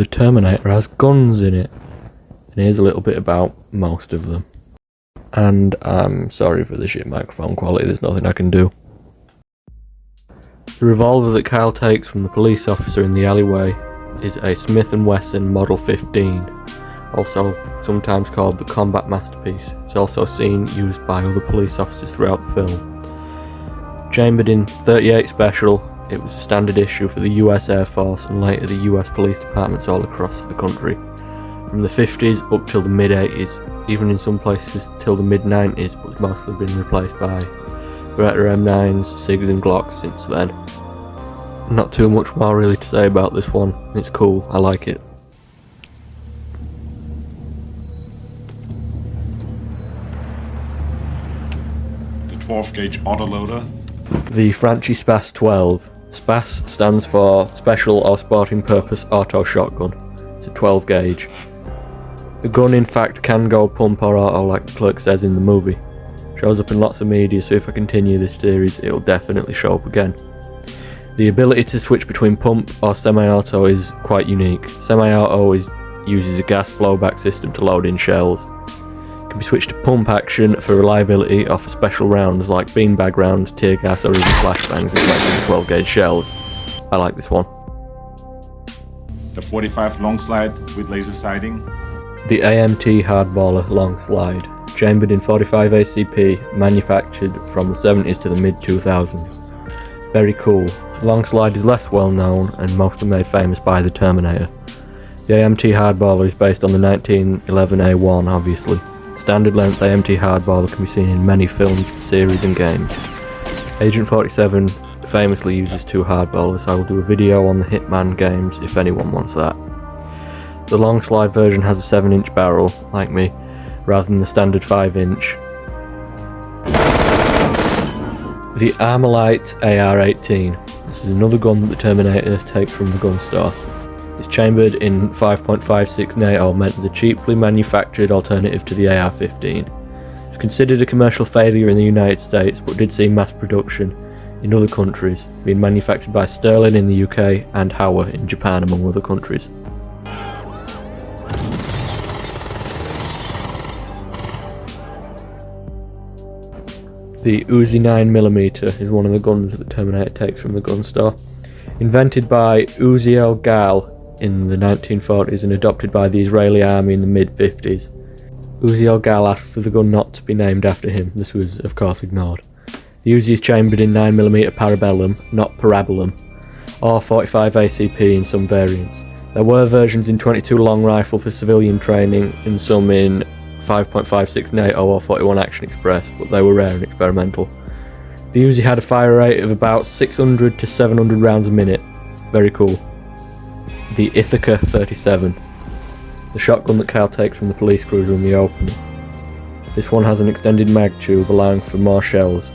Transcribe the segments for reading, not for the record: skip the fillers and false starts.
The Terminator has guns in it, and here's a little bit about most of them. And I'm sorry for the shit microphone quality, there's nothing I can do. The revolver that Kyle takes from the police officer in the alleyway is a Smith & Wesson Model 15, also sometimes called the Combat Masterpiece. It's also seen used by other police officers throughout the film. Chambered in .38 Special, it was a standard issue for the US Air Force and later the US police departments all across the country. From the 50s up till the mid-80s, even in some places till the mid-90s, but it's mostly been replaced by Beretta M9s, SIGs and Glocks since then. Not too much more really to say about this one, it's cool, I like it. The 12 gauge autoloader. The Franchi Spas 12. Spas stands for Special or Sporting Purpose Auto Shotgun. It's a 12 gauge. The gun in fact can go pump or auto like the clerk says in the movie. Shows up in lots of media, so if I continue this series it'll definitely show up again. The ability to switch between pump or semi-auto is quite unique. Semi-auto uses a gas blowback system to load in shells. It can be switched to pump action for reliability or for special rounds like beanbag rounds, tear gas or even flashbangs in 12 gauge shells. I like this one. The 45 long slide with laser sighting. The AMT Hardballer long slide. Chambered in 45 ACP, manufactured from the 70s to the mid-2000s. Very cool. The long slide is less well known and mostly made famous by the Terminator. The AMT Hardballer is based on the 1911 A1 obviously. Standard length AMT Hardballer can be seen in many films, series and games. Agent 47 famously uses two hardballers. I will do a video on the Hitman games if anyone wants that. The long slide version has a 7-inch barrel, like me, rather than the standard 5-inch. The Armalite AR-18. This is another gun that the Terminator takes from the gun store. It's chambered in 5.56 NATO, meant as a cheaply manufactured alternative to the AR-15. It's considered a commercial failure in the United States, but did see mass production in other countries, being manufactured by Sterling in the UK and Howa in Japan among other countries. The Uzi 9mm is one of the guns that the Terminator takes from the gun store. Invented by Uziel Gal in the 1940s and adopted by the Israeli army in the mid-50s. Uziel Gal asked for the gun not to be named after him. This was of course ignored. The Uzi is chambered in 9mm parabellum, not parabolum, or 45 ACP in some variants. There were versions in 22 long rifle for civilian training and some in 5.56 NATO or 41 Action Express, but they were rare and experimental. The Uzi had a fire rate of about 600 to 700 rounds a minute. Very cool. The Ithaca 37. The shotgun that Kyle takes from the police cruiser in the opening. This one has an extended mag tube allowing for more shells.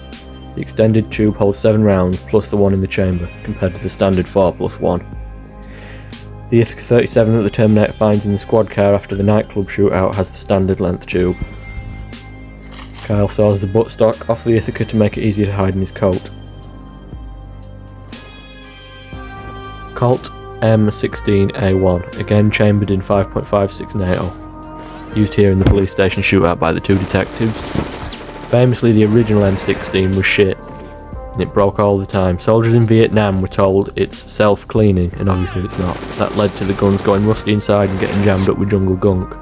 The extended tube holds 7 rounds plus the one in the chamber, compared to the standard 4+1. The Ithaca 37 that the Terminator finds in the squad car after the nightclub shootout has the standard length tube. Kyle saws the buttstock off the Ithaca to make it easier to hide in his coat. Colt M16A1, again chambered in 5.56 NATO. Used here in the police station shootout by the two detectives. Famously, the original M16 was shit, and it broke all the time. Soldiers in Vietnam were told it's self-cleaning, and obviously it's not. That led to the guns going rusty inside and getting jammed up with jungle gunk,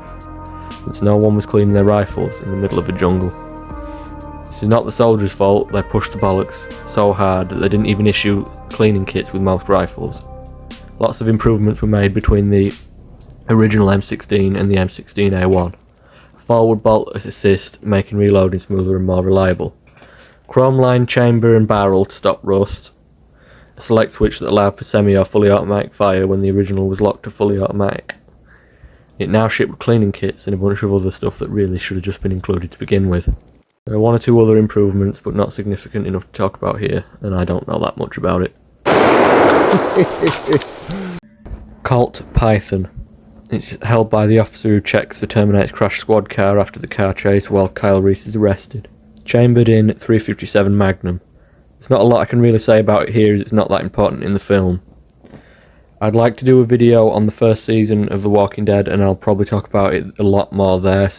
since no one was cleaning their rifles in the middle of a jungle. This is not the soldiers' fault. They pushed the bollocks so hard that they didn't even issue cleaning kits with most rifles. Lots of improvements were made between the original M16 and the M16A1. Forward bolt assist, making reloading smoother and more reliable. Chrome lined chamber and barrel to stop rust. A select switch that allowed for semi or fully automatic fire when the original was locked to fully automatic. It now shipped with cleaning kits and a bunch of other stuff that really should have just been included to begin with. There are one or two other improvements, but not significant enough to talk about here, and I don't know that much about it. Colt Python. It's held by the officer who checks the Terminator's crashed squad car after the car chase while Kyle Reese is arrested. Chambered in .357 Magnum. There's not a lot I can really say about it here as it's not that important in the film. I'd like to do a video on the first season of The Walking Dead, and I'll probably talk about it a lot more there.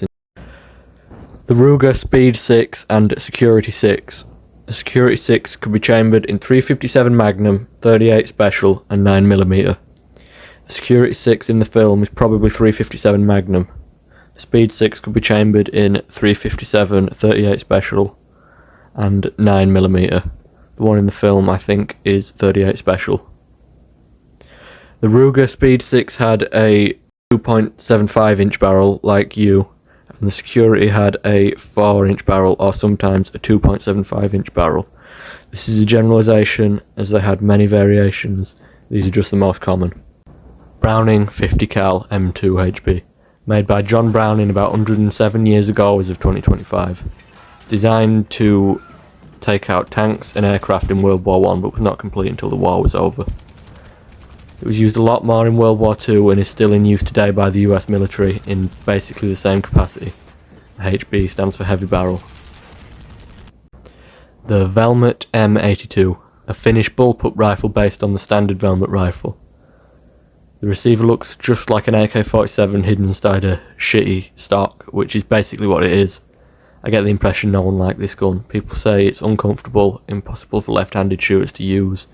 The Ruger Speed 6 and Security 6. The Security 6 could be chambered in 357 Magnum, 38 Special and 9mm. The Security 6 in the film is probably 357 Magnum. The Speed 6 could be chambered in 357, 38 Special and 9mm. The one in the film, I think, is 38 Special. The Ruger Speed 6 had a 2.75 inch barrel like you, and the Security had a 4 inch barrel or sometimes a 2.75 inch barrel. This is a generalisation as they had many variations. These are just the most common. Browning 50 cal M2 HB, made by John Browning about 107 years ago as of 2025. Designed to take out tanks and aircraft in World War I, but was not complete until the war was over. It was used a lot more in World War II and is still in use today by the US military in basically the same capacity. The HB stands for heavy barrel. The Velmet M82, a Finnish bullpup rifle based on the standard Velmet rifle. The receiver looks just like an AK-47 hidden inside a shitty stock, which is basically what it is. I get the impression no one liked this gun. People say it's uncomfortable, impossible for left-handed shooters to use.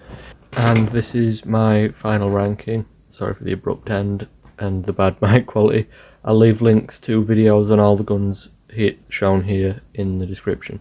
And this is my final ranking. Sorry for the abrupt end and the bad mic quality. I'll leave links to videos on all the guns shown here in the description.